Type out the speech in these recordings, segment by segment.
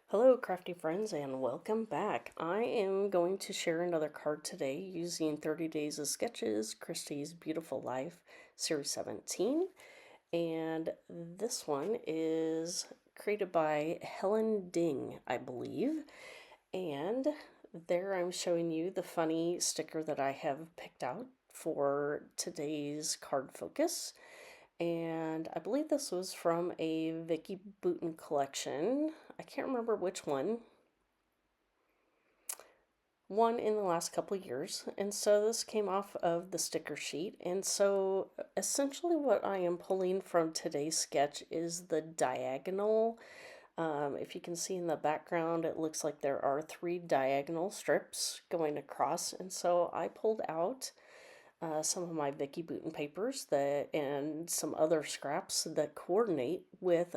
Hello, crafty friends, and welcome back. I am going to share another card today using 30 Days of Sketches, Christie's Beautiful Life, Series 17. And this one is created by Helen Ding, I believe. And there I'm showing you the funny sticker that I have picked out for today's card focus. And I believe this was from a Vicky Bouton collection. I can't remember which one in the last couple years. And so this came off of the sticker sheet. And so essentially what I am pulling from today's sketch is the diagonal. If you can see in the background, it looks like there are 3 diagonal strips going across. And so I pulled out some of my Vicky Bouton papers and some other scraps that coordinate with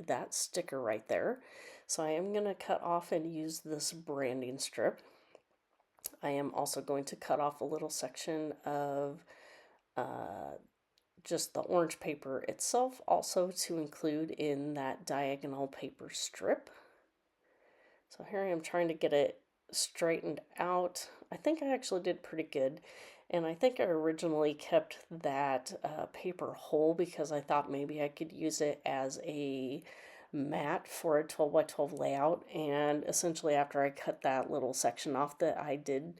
that sticker right there. So I am going to cut off and use this branding strip. I am also going to cut off a little section of just the orange paper itself, also to include in that diagonal paper strip. So here I am trying to get it straightened out. I think I actually did pretty good. And I think I originally kept that paper whole because I thought maybe I could use it as a mat for a 12 by 12 layout. And essentially after I cut that little section off, that I did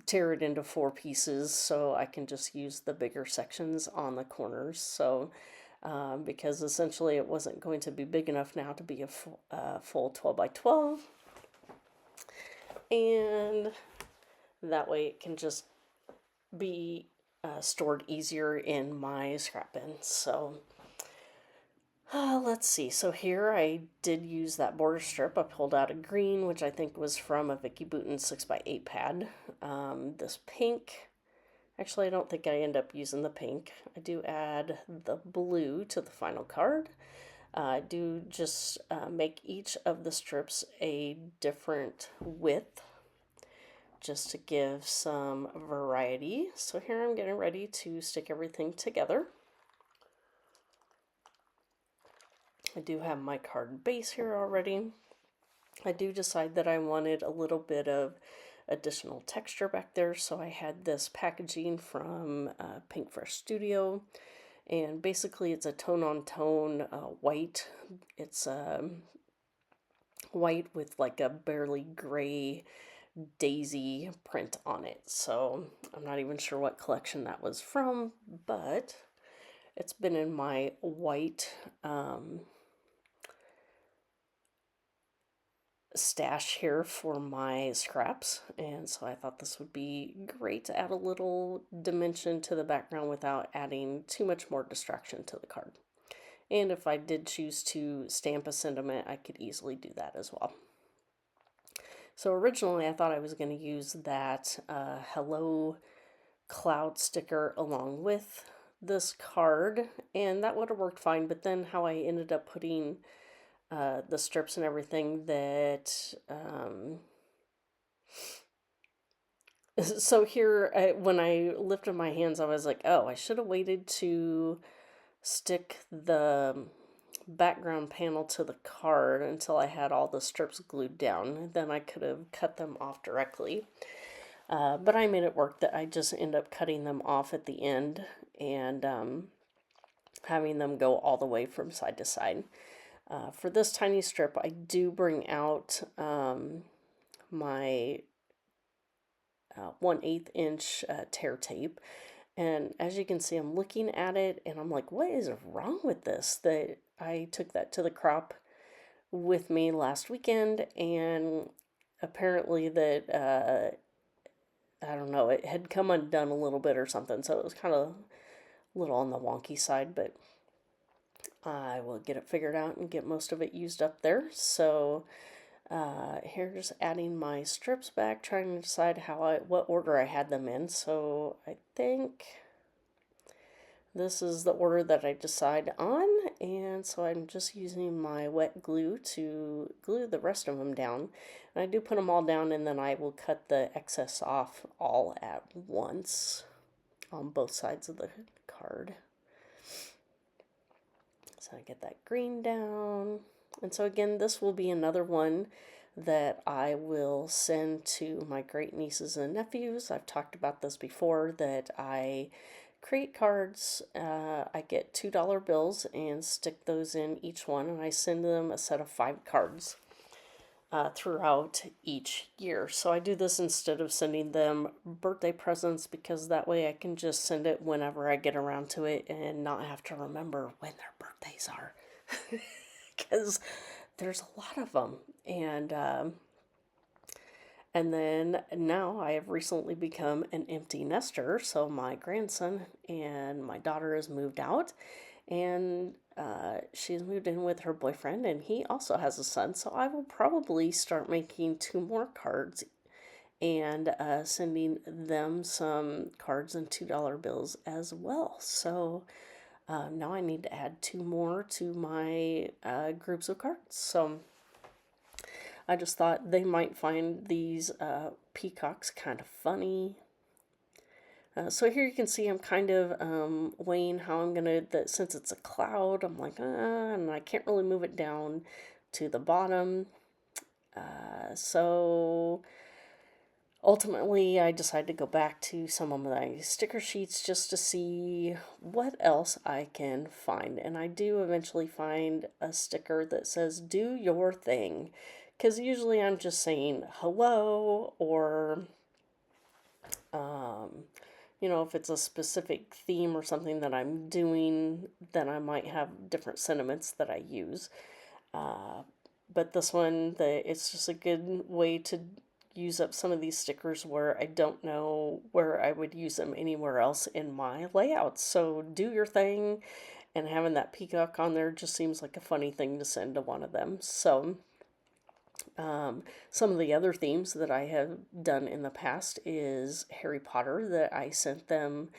tear it into 4 pieces so I can just use the bigger sections on the corners. So because essentially it wasn't going to be big enough now to be a full 12 by 12. And that way it can just be stored easier in my scrap bin. So let's see. So here I did use that border strip. I pulled out a green, which I think was from a Vicky Bouton 6x8 pad. This pink, actually I don't think I end up using the pink. I do add the blue to the final card. I do just make each of the strips a different width, just to give some variety. So here I'm getting ready to stick everything together. I do have my card base here already. I do decide that I wanted a little bit of additional texture back there, so I had this packaging from Pink Fresh Studio, and basically it's a tone-on-tone white. It's white with like a barely gray daisy print on it. So I'm not even sure what collection that was from, but it's been in my white stash here for my scraps, and so I thought this would be great to add a little dimension to the background without adding too much more distraction to the card. And if I did choose to stamp a sentiment, I could easily do that as well. So originally I thought I was going to use that hello cloud sticker along with this card, and that would have worked fine, but then how I ended up putting the strips and everything that so here when I lifted my hands, I was like, oh, I should have waited to stick the background panel to the card until I had all the strips glued down. Then I could have cut them off directly. But I made it work that I just end up cutting them off at the end and having them go all the way from side to side. For this tiny strip, I do bring out my 1/8 inch tear tape. And as you can see, I'm looking at it and I'm like, what is wrong with this? That I took that to the crop with me last weekend, and apparently that I don't know, it had come undone a little bit or something, so it was kind of a little on the wonky side, but I will get it figured out and get most of it used up there. So here's adding my strips back, trying to decide what order I had them in. So I think this is the order that I decide on, and so I'm just using my wet glue to glue the rest of them down. And I do put them all down, and then I will cut the excess off all at once on both sides of the card. So I get that green down. And so again, this will be another one that I will send to my great nieces and nephews. I've talked about this before, that I create cards. I get $2 bills and stick those in each one, and I send them a set of 5 cards throughout each year. So I do this instead of sending them birthday presents, because that way I can just send it whenever I get around to it and not have to remember when their birthdays are. Because there's a lot of them. And then now I have recently become an empty nester. So my grandson and my daughter has moved out, and she's moved in with her boyfriend, and he also has a son. So I will probably start making 2 more cards and sending them some cards and $2 bills as well. So now I need to add 2 more to my groups of cards. So I just thought they might find these peacocks kind of funny. So here you can see I'm kind of weighing how I'm gonna, since it's a cloud, I'm like, and I can't really move it down to the bottom. So ultimately, I decided to go back to some of my sticker sheets just to see what else I can find. And I do eventually find a sticker that says, "Do your thing." Because usually I'm just saying hello, or if it's a specific theme or something that I'm doing, then I might have different sentiments that I use. But this one, it's just a good way to use up some of these stickers where I don't know where I would use them anywhere else in my layouts. So do your thing, and having that peacock on there just seems like a funny thing to send to one of them. So some of the other themes that I have done in the past is Harry Potter, that I sent them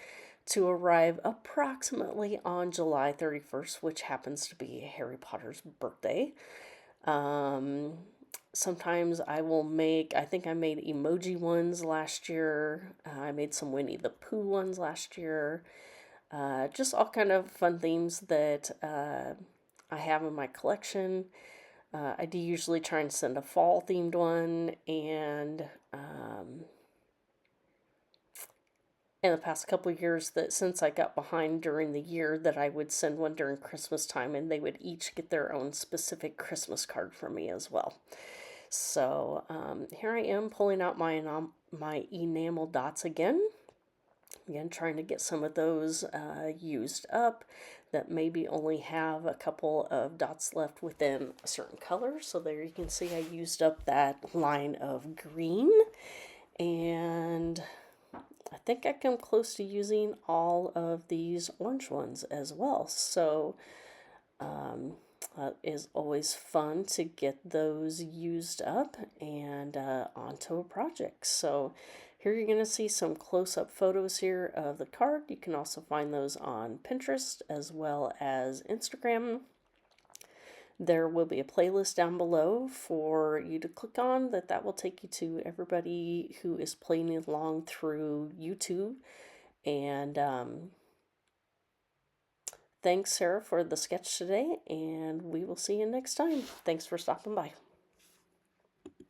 to arrive approximately on July 31st, which happens to be Harry Potter's birthday. Sometimes I will I think I made emoji ones last year. I made some Winnie the Pooh ones last year. Just all kind of fun themes that I have in my collection. I do usually try and send a fall themed one, and in the past couple of years, that since I got behind during the year, that I would send one during Christmas time, and they would each get their own specific Christmas card from me as well. So here I am pulling out my enamel dots again. Again, trying to get some of those used up that maybe only have a couple of dots left within a certain color. So there you can see I used up that line of green, and I think I come close to using all of these orange ones as well. So it is always fun to get those used up and onto a project. So here you're going to see some close-up photos here of the card. You can also find those on Pinterest as well as Instagram. There will be a playlist down below for you to click on that will take you to everybody who is playing along through YouTube. And thanks, Sarah, for the sketch today, and we will see you next time. Thanks for stopping by.